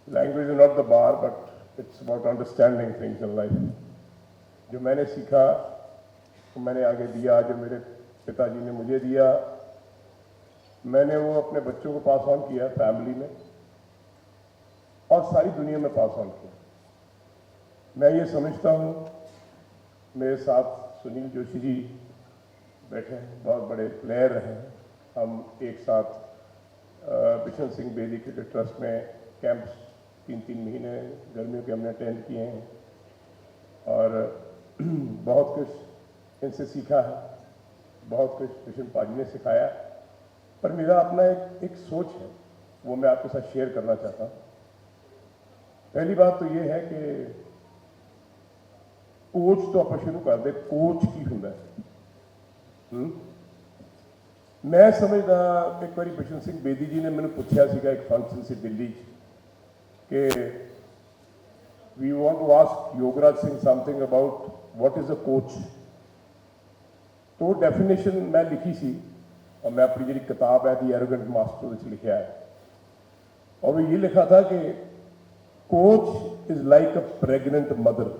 Language is not the bar but it's about understanding things in life. जो मैंने सीखा तो मैंने आगे दिया, जो मेरे पिताजी ने मुझे दिया मैंने वो अपने बच्चों को पास ऑन किया, फैमिली में और सारी दुनिया में पास ऑन किया। मैं ये समझता हूँ, मेरे साथ सुनील जोशी जी बैठे हैं, बहुत बड़े प्लेयर हैं। हम एक साथ बिशन सिंह बेदी क्रिकेट ट्रस्ट में कैंप्स 3-3 महीने गर्मियों के हमने अटेंड किए हैं और बहुत कुछ इनसे सीखा है, बहुत कुछ बिशन पाजी ने सिखाया। पर मेरा अपना एक सोच है, वो मैं आपके साथ शेयर करना चाहता हूँ। पहली बात तो ये है कि कोच तो आप शुरू कर दे, कोच की ਹੁੰਦਾ मैं समझदा एक बार बिशन सिंह बेदी जी ने मैंने पूछा सीगा एक फंक्शन से दिल्ली कि we want to ask Yograj Singh something about what is a coach. तो डेफिनेशन मैं लिखी सी और मैं अपनी जी किताब है दी एरोगेंट मास्टर लिखा है और वो ये लिखा था कि coach is like a pregnant mother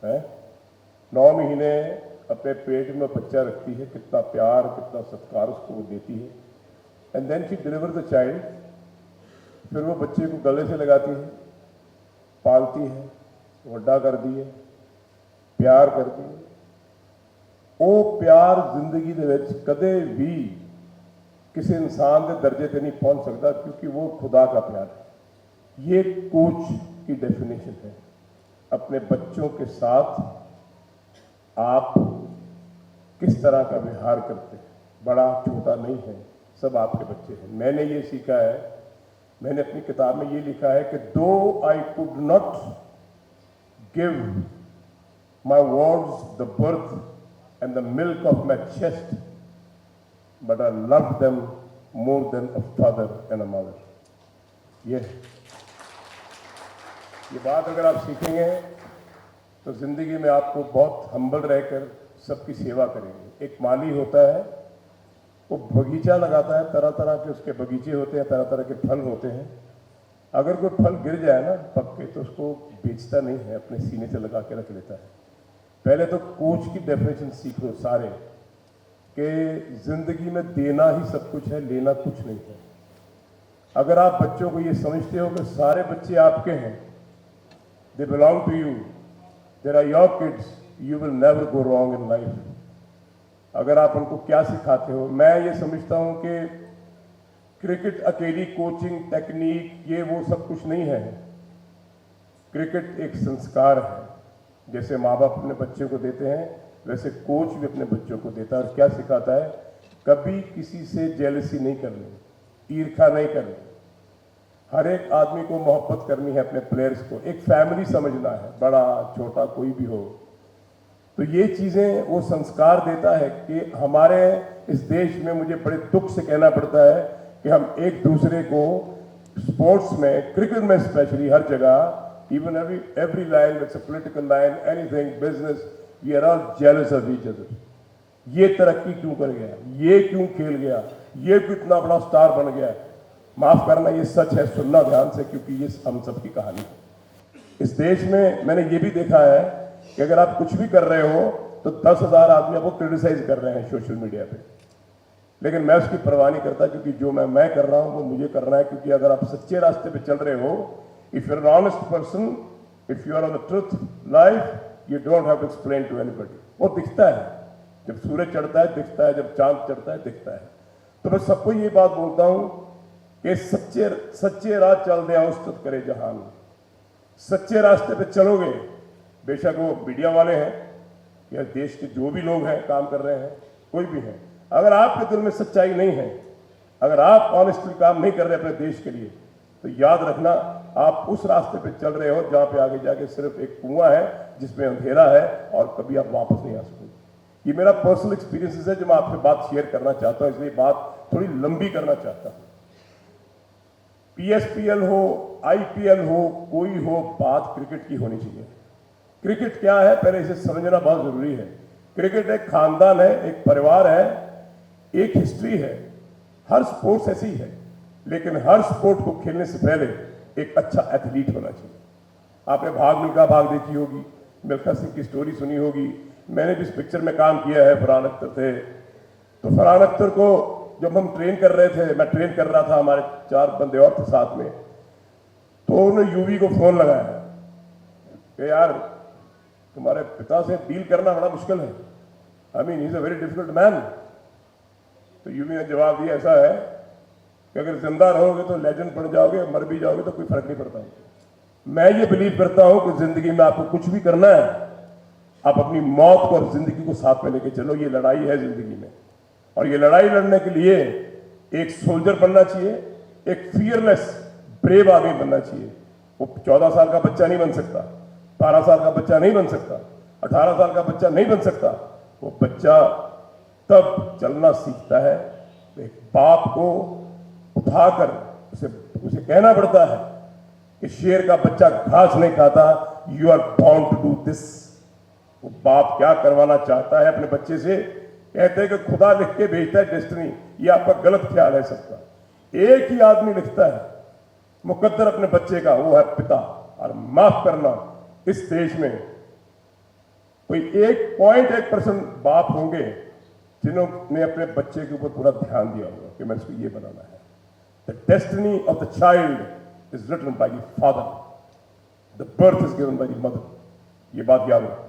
है, 9 महीने अपने पेट में बच्चा रखती है, कितना प्यार कितना सत्कार उसको वो देती है, and then she deliver the child. फिर वो बच्चे को गले से लगाती है, पालती है, वड्डा करती है, प्यार करती है। वो प्यार जिंदगी दे विच कदे भी किसी इंसान के दर्जे पे नहीं पहुंच सकता क्योंकि वो खुदा का प्यार है। ये कोच की डेफिनेशन है। अपने बच्चों के साथ आप किस तरह का व्यवहार करते हैं, बड़ा छोटा नहीं है, सब आपके बच्चे हैं। मैंने ये सीखा है, मैंने अपनी किताब में ये लिखा है कि दो I could not give my words the birth and the milk of my chest but I love them more than a father and a mother. ये बात अगर आप सीखेंगे तो जिंदगी में आपको बहुत हम्बल रहकर सबकी सेवा करेंगे। एक माली होता है, वो बगीचा लगाता है, तरह तरह के उसके बगीचे होते हैं, तरह तरह के फल होते हैं। अगर कोई फल गिर जाए ना पक के तो उसको बेचता नहीं है, अपने सीने से लगा के रख लेता है। पहले तो कोच की डेफिनेशन सीख लो सारे कि जिंदगी में देना ही सब कुछ है, लेना कुछ नहीं है। अगर आप बच्चों को ये समझते हो कि सारे बच्चे आपके हैं, they belong to you, they are your kids, you will never go wrong in life। अगर आप उनको क्या सिखाते हो, मैं ये समझता हूं कि क्रिकेट अकेली कोचिंग टेक्निक ये वो सब कुछ नहीं है। क्रिकेट एक संस्कार है, जैसे माँ बाप अपने बच्चे को देते हैं वैसे कोच भी अपने बच्चों को देता है। और क्या सिखाता है, कभी किसी से जेलसी नहीं करनी, ईर्खा नहीं करनी, हर एक आदमी को मोहब्बत करनी है, अपने प्लेयर्स को एक फैमिली समझना है, बड़ा छोटा कोई भी हो। तो ये चीज़ें वो संस्कार देता है कि हमारे इस देश में मुझे बड़े दुख से कहना पड़ता है कि हम एक दूसरे को स्पोर्ट्स में, क्रिकेट में स्पेशली, हर जगह, even every line, it's a political line, anything, business, we are all jealous of each other. ये तरक्की क्यों कर गया, ये क्यों खेल गया, ये क्यों इतना बड़ा स्टार बन गया। माफ करना, ये सच है, सुनना ध्यान से, क्योंकि ये हम सब की कहानी है। इस देश में मैंने ये भी देखा है कि अगर आप कुछ भी कर रहे हो तो 10,000 आदमी आपको क्रिटिसाइज कर रहे हैं सोशल मीडिया पे, लेकिन मैं उसकी परवाह नहीं करता क्योंकि जो मैं कर रहा हूं वो मुझे करना है। क्योंकि अगर आप सच्चे रास्ते पे चल रहे हो, if you are an honest person, if you are on the truth life, you don't have to explain to anybody. वो दिखता है, जब सूरज चढ़ता है दिखता है, जब चांद चढ़ता है दिखता है। तो मैं सबको ये बात बोलता हूं कि सच्चे राह चल दे औस्तत करे जहान। सच्चे रास्ते पे चलोगे, बेशक वो मीडिया वाले हैं या देश के जो भी लोग हैं काम कर रहे हैं, कोई भी है, अगर आपके दिल में सच्चाई नहीं है, अगर आप ऑनेस्टली काम नहीं कर रहे अपने देश के लिए, तो याद रखना आप उस रास्ते पे चल रहे हो जहां पे आगे जाके सिर्फ एक कुआं है जिसमें अंधेरा है और कभी आप वापस नहीं आ सकते। ये मेरा पर्सनल एक्सपीरियंस है जो मैं आपसे बात शेयर करना चाहता हूं, इसलिए बात थोड़ी लंबी करना चाहता हूं। PSPL हो, IPL हो, कोई हो, बात क्रिकेट की होनी चाहिए। क्रिकेट क्या है पहले इसे समझना बहुत जरूरी है। क्रिकेट एक खानदान है, एक परिवार है, एक हिस्ट्री है। हर स्पोर्ट्स ऐसी है, लेकिन हर स्पोर्ट को खेलने से पहले एक अच्छा एथलीट होना चाहिए। आपने भाग मिल्खा भाग देखी होगी, मिल्खा सिंह की स्टोरी सुनी होगी। मैंने भी इस पिक्चर में काम किया है, फरहान अख्तर थे। तो फरहान अख्तर को जब हम ट्रेन कर रहे थे, मैं ट्रेन कर रहा था, हमारे 4 बंदे और थे साथ में, तो उन्होंने यूवी को फोन लगाया कि यार तुम्हारे पिता से डील करना बड़ा मुश्किल है, I mean he is a very difficult man. तो यूवी ने जवाब दिया, ऐसा है कि अगर जिंदा रहोगे तो लेजेंड बन जाओगे, मर भी जाओगे तो कोई फर्क नहीं पड़ता। मैं ये बिलीव करता हूं कि जिंदगी में आपको कुछ भी करना है, आप अपनी मौत को और जिंदगी को साथ में लेके चलो। ये लड़ाई है जिंदगी में, और ये लड़ाई लड़ने के लिए एक सोल्जर बनना चाहिए, एक फियरलेस ब्रेव आदमी बनना चाहिए। वो 14 साल का बच्चा नहीं बन सकता, 12 साल का बच्चा नहीं बन सकता, 18 साल का बच्चा नहीं बन सकता। वो बच्चा तब चलना सीखता है, एक बाप को उठाकर उसे कहना पड़ता है कि शेर का बच्चा घास नहीं खाता, you are bound to do this. वो बाप क्या करवाना चाहता है अपने बच्चे से, कहते हैं कि खुदा लिख के भेजता है डेस्टिनी, ये आपका गलत ख्याल है सबका। एक ही आदमी लिखता है मुकद्दर अपने बच्चे का, वो है पिता। और माफ करना, इस देश में कोई 1.1% बाप होंगे जिन्होंने अपने बच्चे के ऊपर पूरा ध्यान दिया होगा कि मैं इसको ये बनाना है। The destiny of the child is written by the father, the birth is given by the mother. ये बात याद रखो।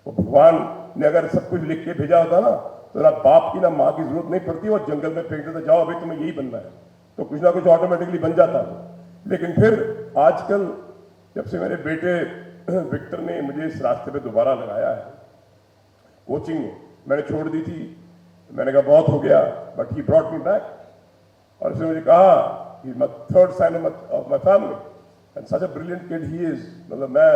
वो भगवान ने अगर सब कुछ लिख के भेजा होता ना, तो ना बाप की ना माँ की जरूरत नहीं पड़ती, और जंगल में फेंक देता, जाओ अभी तुम्हें यही बनना है, तो कुछ ना कुछ ऑटोमेटिकली बन जाता है। लेकिन फिर आजकल जब से मेरे बेटे विक्टर ने मुझे इस रास्ते पे दोबारा लगाया है, कोचिंग में मैंने छोड़ दी थी, मैंने कहा बहुत हो गया, but he brought me back. और उसने मुझे कहा he my third son of my family and such a brilliant kid he is. मतलब मैं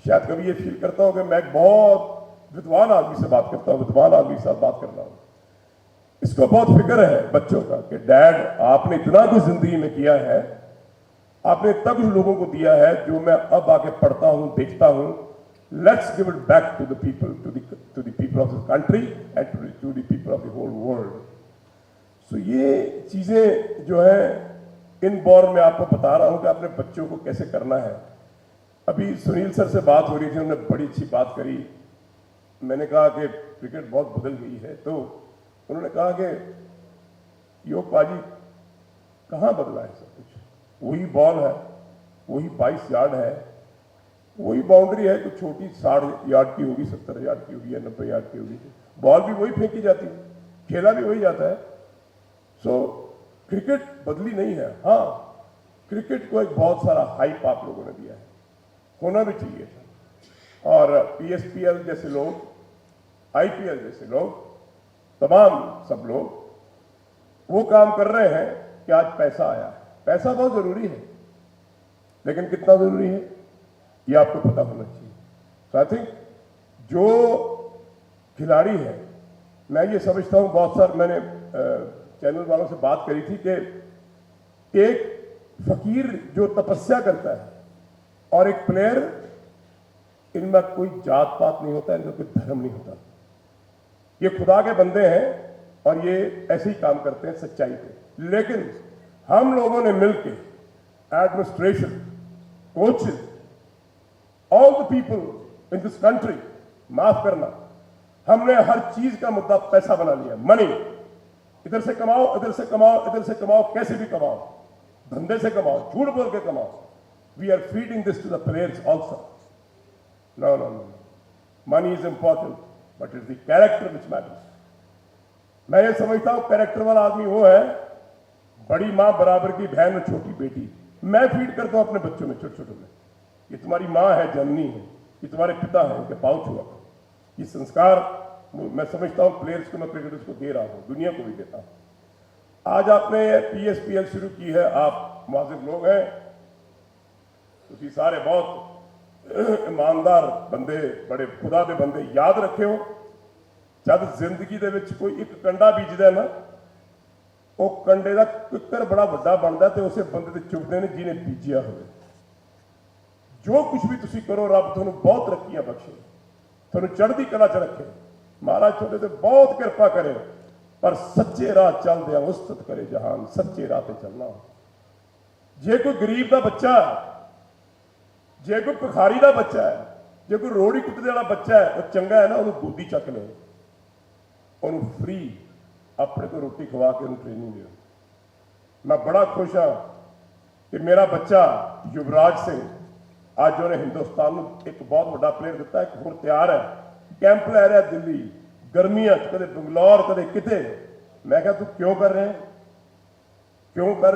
शायद कभी ये फील करता हूँ कि मैं एक बहुत विद्वान आदमी से बात करता हूँ, विद्वान आदमी से बात कर रहा हूँ। इसको बहुत फिक्र है बच्चों का कि डैड आपने इतना कुछ जिंदगी में किया है, आपने इतना कुछ लोगों को दिया है जो मैं अब आके पढ़ता हूं, देखता हूं। Let's give it back to the people, to the people of the country and to the people of the whole world. So ये चीजें जो है इनबॉर्न में आपको बता रहा हूं कि अपने बच्चों को कैसे करना है। अभी सुनील सर से बात हो रही थी, उन्होंने बड़ी अच्छी बात करी। मैंने कहा कि क्रिकेट बहुत बदल गई है, तो उन्होंने कहा कि योग पाजी कहाँ बदला है सब कुछ, वही बॉल है, वही 22 यार्ड है, वही बाउंड्री है, कुछ छोटी 60 यार्ड की होगी, 70 यार्ड की होगी या 90 यार्ड की होगी, बॉल भी वही फेंकी जाती है, खेला भी वही जाता है। सो क्रिकेट बदली नहीं है। हाँ, क्रिकेट को एक बहुत सारा हाइप आप लोगों ने दिया है, होना भी चाहिए था। और पीएसपीएल जैसे लोग, आईपीएल जैसे लोग, तमाम सब लोग वो काम कर रहे हैं कि आज पैसा आया है। पैसा बहुत जरूरी है, लेकिन कितना जरूरी है ये आपको पता होना चाहिए। सो आई थिंक जो खिलाड़ी है, मैं ये समझता हूं, बहुत सारे मैंने चैनल वालों से बात करी थी कि एक फकीर जो तपस्या करता है और एक प्लेयर, इनमें कोई जात पात नहीं होता, इनमें कोई धर्म नहीं होता। ये खुदा के बंदे हैं और ये ऐसे ही काम करते हैं सच्चाई पे। लेकिन हम लोगों ने मिलकर, administration, coaches, all the people in this country, माफ करना, हमने हर चीज का मुद्दा पैसा बना लिया। मनी, इधर से कमाओ, इधर से कमाओ, इधर से कमाओ, कैसे भी कमाओ, धंधे से कमाओ, झूठ बोल के कमाओ। We are feeding this to the players also. No no no, money is important but it's the character which matters. मैं ये समझता हूं कैरेक्टर वाला आदमी वो है, बड़ी मां बराबर की बहन और छोटी बेटी। मैं फीड करता हूं अपने बच्चों में, छोटे छोटे में, ये तुम्हारी मां है, जननी है, ये तुम्हारे पिता है, इनके पाँव छुआ। ये संस्कार मैं समझता हूं प्लेयर्स को, मैं क्रिकेटर्स को दे रहा हूं, दुनिया को भी देता हूं। आज आपने पीएसपीएल शुरू की है, आप मुआजिब लोग हैं, ਤੁਸੀਂ सारे बहुत ईमानदार बंदे, बड़े खुदा दे बंदे, याद रखियो जब जिंदगी दे विच कोई एक कंडा बीजदा ना, वो कंडे का किकर बड़ा वड्डा बनता है, तो उसे बंदे ते चुभदे ने जिन्हें बीजिया होवे। जो कुछ भी तुसी करो, रब तुहानू बहुत तरक्कियां बख्शे, तुहानू चढ़दी कला च रखे, महाराज तुहाडे ते बहुत किरपा करे। पर सच्चे राह चलदे उस्तत करे जहान, सच्चे राह ते चलना। जे कोई गरीब का बच्चा जे कोई भिखारी का बच्चा है जे कोई रोड़ी कुटने वाला बच्चा है वो चंगा है ना उन्होंने गोदी चक ले उन्होंने फ्री अपने को रोटी खवा के उन्हें ट्रेनिंग दे। मैं बड़ा खुश हाँ कि मेरा बच्चा युवराज सिंह आज उन्हें हिंदुस्तान में एक बहुत बड़ा प्लेयर दिता है हुण तैयार है कैंप लै रहा दिल्ली गर्मियां कदे बंगलौर कदे किते। मैं कहा तू क्यों कर रहे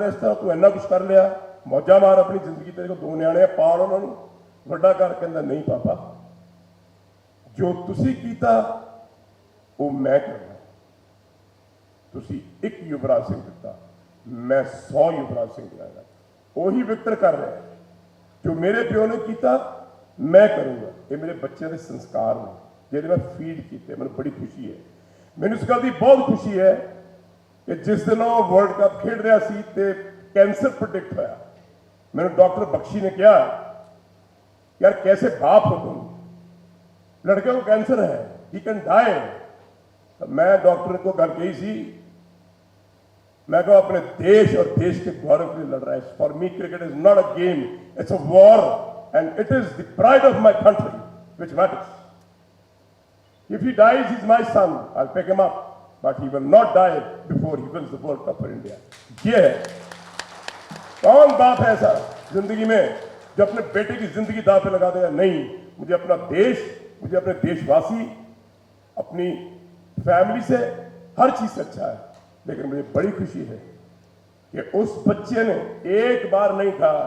इस तरह तू इन्ना कुछ कर लिया मौजा मार अपनी जिंदगी तेरे को दो न्याणे पाल उन्होंने वड्डा कर कहंदा नहीं पापा जो तुसी कीता वो मैं करना तुसी एक युवराज सिंह दिता मैं 100 युवराज सिंह दिलांगा वही विक्टर कर रहे हैं जो मेरे प्यो ने किया मैं करूंगा। ये मेरे बच्चे के संस्कार ने जिहड़े मैं फीड किए मैंने बड़ी खुशी है। मैंने इस गल की बहुत खुशी है कि जिस दिन वो वर्ल्ड कप खेल रहा सी ते कैंसर प्रोडिक्ट होया मैंने डॉक्टर बख्शी ने कहा यार कैसे बाप हो तुम लड़के को कैंसर है ही कैन डाई। तो मैं डॉक्टर को गल कही सी मैं कहा अपने देश और देश के गौरव के लिए लड़ रहा है। For me cricket is not a game it's a war and it is the pride of my country which matters. If he dies is my son I will pick him up but he will not die before he wins the world cup for India. ये है कौन बाप है ऐसा जिंदगी में जो अपने बेटे की जिंदगी दांव पे लगा देगा। नहीं मुझे अपना देश मुझे अपने देशवासी अपनी फैमिली से हर चीज से अच्छा है। लेकिन मुझे बड़ी खुशी है कि उस बच्चे ने एक बार नहीं कहा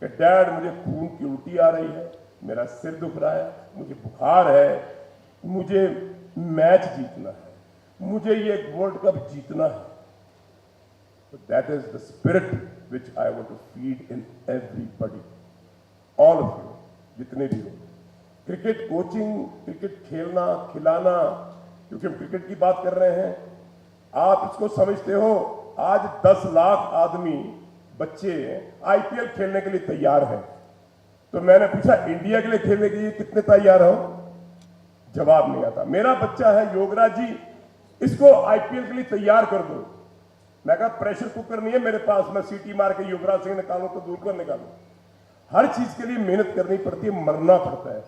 कि डैड मुझे खून की उल्टी आ रही है मेरा सिर दुख रहा है मुझे बुखार है मुझे मैच जीतना है मुझे ये वर्ल्ड कप जीतना है। That is the spirit which I want to feed in everybody all of you जितने भी हो। क्रिकेट कोचिंग क्रिकेट खेलना खिलाना क्योंकि हम क्रिकेट की बात कर रहे हैं आप इसको समझते हो आज 10 लाख आदमी बच्चे आईपीएल खेलने के लिए तैयार हैं। तो मैंने पूछा इंडिया के लिए खेलने के लिए कितने तैयार हो जवाब नहीं आता। मेरा बच्चा है योगराज जी इसको आईपीएल के लिए तैयार कर दो। मैं कहा प्रेशर कुकर नहीं है मेरे पास मैं सीटी मार के युवराज सिंह निकालू तो दूर कर निकालू। हर चीज के लिए मेहनत करनी पड़ती है मरना पड़ता है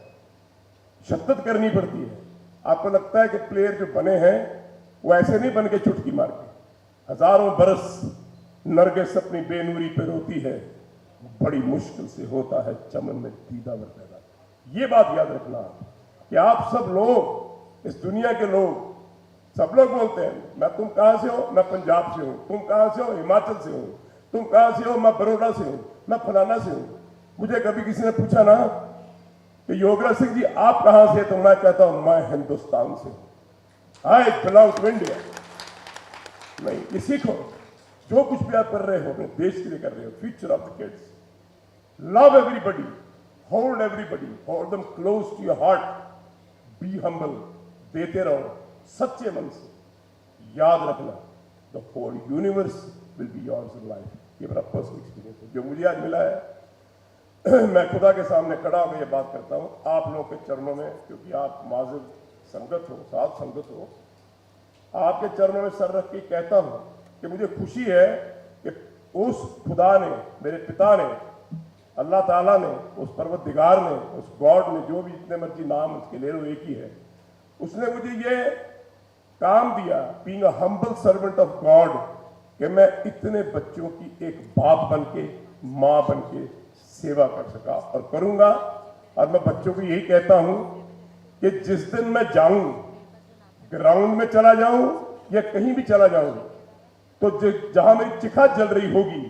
शद्दत करनी पड़ती है। आपको लगता है कि प्लेयर जो बने हैं वो ऐसे नहीं बन के चुटकी मार के हजारों बरस नरगिस अपनी बेनूरी पे रोती है बड़ी मुश्किल से होता है चमन में दीदावर पैदा। ये बात याद रखना कि आप सब लोग इस दुनिया के लोग सब लोग बोलते हैं मैं तुम कहां से हो मैं पंजाब से हूं तुम कहां से हो हिमाचल से हो तुम कहां से हो मैं बड़ौदा से हूं मैं फलाना से हूं। मुझे कभी किसी ने पूछा ना कि योगराज सिंह जी आप कहां से तो मैं कहता हूं मैं हिंदुस्तान से हूं आई बिलोंग टू इंडिया। नहीं ये सीखो जो कुछ भी आप कर रहे हो अपने देश के लिए कर रहे हो future of the kids love everybody hold them close to your heart be humble देते रहो सच्चे मन से। याद रखना the whole universe will be yours in life. ये मेरा पर्सनल एक्सपीरियंस है जो मुझे आज मिला है। मैं खुदा के सामने खड़ा होकर ये बात करता हूं आप लोगों के चरणों में क्योंकि आप माजिद संगत हो साथ संगत हो आपके चरणों में सर रख के कहता हूं कि मुझे खुशी है कि उस खुदा ने मेरे पिता ने अल्लाह ताला ने उस परवतदिगार ने उस गॉड ने जो भी जितने मर्जी नाम उसके ले लो एक ही है उसने मुझे ये काम दिया being a humble servant of God कि मैं इतने बच्चों की एक बाप बन के मां बन के सेवा कर सका और करूंगा। और मैं बच्चों को यही कहता हूं कि जिस दिन मैं जाऊं ग्राउंड में चला जाऊं या कहीं भी चला जाऊं तो जहां मेरी चिखा जल रही होगी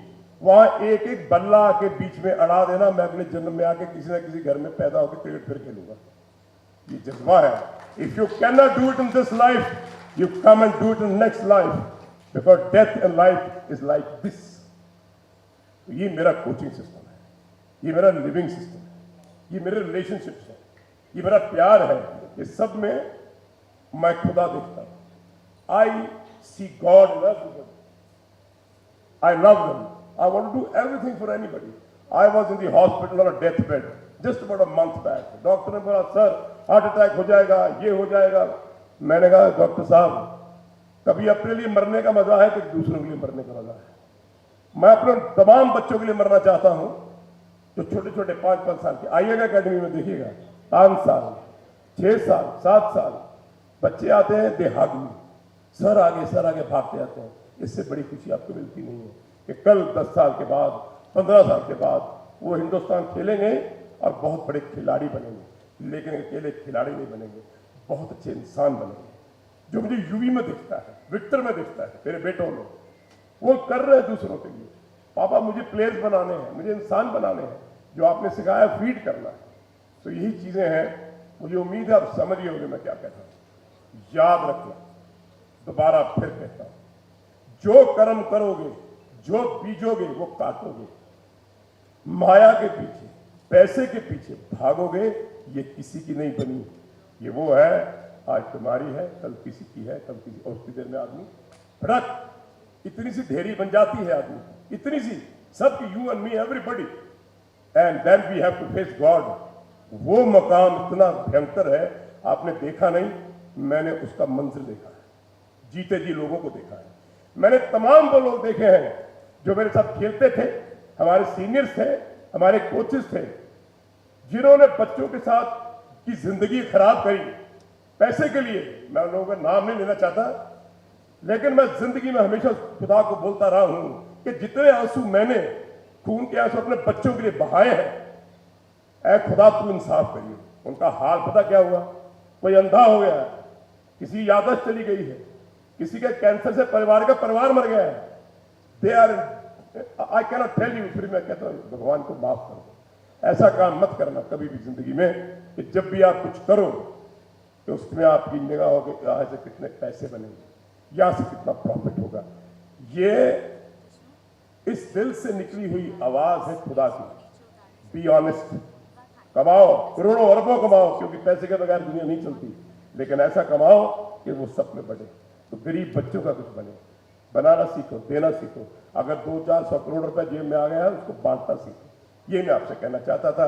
वहां एक एक बल्ला के बीच में अड़ा देना मैं अगले जन्म में आके किसी ना किसी घर में पैदा होकर क्रिकेट फिर खेलूंगा। ये जज्बा है। If you can not do it in this life you come and do it in next life because death in life is like this. ये मेरा कोचिंग सिस्टम है ये मेरा लिविंग सिस्टम है ये मेरे रिलेशनशिप्स है ये मेरा प्यार है। ये सब में मैं खुदा देखता हूं। I see God in everybody I love them I want to do everything for anybody. I was in the hospital on a death bed just about a month back. Doctor ने बोला सर हार्ट अटैक हो जाएगा ये हो जाएगा। मैंने कहा doctor साहब कभी अपने लिए मरने का मजा है कि दूसरों के लिए मरने का मजा है। मैं अपने तमाम बच्चों के लिए मरना चाहता हूं जो छोटे छोटे 5-5 साल के, आइएगा अकेडमी में देखिएगा, 5 साल 6 साल 7 साल बच्चे आते हैं, दे हग मी, सर आगे भागते आते हैं। इससे बड़ी खुशी आपको मिलती नहीं है कि कल 10 साल के बाद 15 साल के बाद वो हिंदुस्तान खेलेंगे और बहुत बड़े खिलाड़ी बनेंगे, लेकिन अकेले खिलाड़ी नहीं बनेंगे, बहुत अच्छे इंसान बनेंगे। जो मुझे यूवी में दिखता है, विक्टर में दिखता है, मेरे बेटों में, वो कर रहे हैं दूसरों के लिए। पापा मुझे प्लेयर्स बनाने हैं, मुझे इंसान बनाने हैं, जो आपने सिखाया फीड करना है। तो यही चीजें हैं, मुझे उम्मीद है आप समझ होंगे मैं क्या कहता हूं। याद रखना, दोबारा फिर कहता हूं, जो कर्म करोगे, जो बीजोगे वो काटोगे। माया के पीछे, पैसे के पीछे भागोगे, ये किसी की नहीं बनी, ये वो है, आज तुम्हारी है, कल किसी की है, कल किसी और की देर में आदमी फटक इतनी सी ढेरी बन जाती है आदमी, इतनी सी, सबकी, you and me, everybody, and then we have to face God. वो मकाम इतना भयंकर है, आपने देखा नहीं, मैंने उसका मंजिल देखा है, जीते जी लोगों को देखा है। मैंने तमाम वो लोग देखे हैं जो मेरे साथ खेलते थे, हमारे सीनियर्स थे, हमारे कोचेस थे, जिन्होंने बच्चों के साथ की जिंदगी खराब करी पैसे के लिए। मैं लोगों का नाम नहीं लेना चाहता, लेकिन मैं जिंदगी में हमेशा खुदा को बोलता रहा हूं कि जितने आंसू मैंने, खून के आंसू अपने बच्चों के लिए बहाए हैं, ऐ खुदा तू इंसाफ करिए। उनका हाल पता क्या हुआ? कोई अंधा हो गया है, किसी याददाश्त चली गई है, किसी के कैंसर से परिवार का परिवार मर गया है। They are, I can not tell you. फिर मैं कहता हूं भगवान को माफ करो, ऐसा काम मत करना कभी भी जिंदगी में कि जब भी आप कुछ करो तो उसमें आपकी निगाह हो कि यहां से कितने पैसे बनेंगे, यहां से कितना प्रॉफिट होगा। ये इस दिल से निकली हुई आवाज है खुदा की। बी ऑनेस्ट, कमाओ, करोड़ों अरबों कमाओ, क्योंकि पैसे के बगैर दुनिया नहीं चलती, लेकिन ऐसा कमाओ कि वो सब में बढ़े, तो गरीब बच्चों का कुछ बने। बनाना सीखो, देना सीखो। अगर 200-400 करोड़ रुपए जेब में आ गया है, उसको बांटना सीखो। ये मैं आपसे कहना चाहता था।